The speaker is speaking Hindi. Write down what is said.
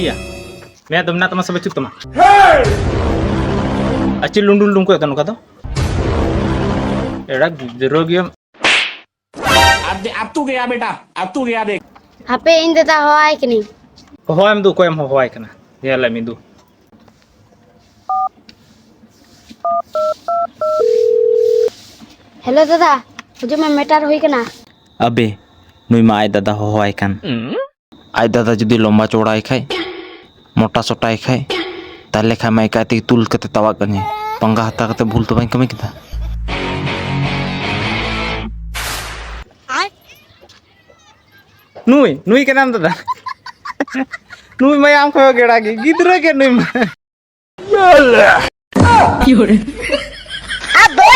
iya. Mea dom na tama sa bachuk tama. Achi lundul lung ko eta nuka to. Era drogium. अब तू गया बेटा, अब तू गया देख। हापे इन दादा होय कि नहीं Hoy am du ko am hoy kana. Yalla mi du. Hello दादा मुझे मैं मैटर हुई ना अबे नुई मा आय दादा होय कान आय दादा जुदी लंबा चौड़ाई खाय मोटा सोटाई खाय ताले खा मैं काती तुल कते तवा कने पंगा हता कते भूल तो बाई कमे किता Nui kenam dada. Nui mai am ko gera gi gidra ke nui ma. अबे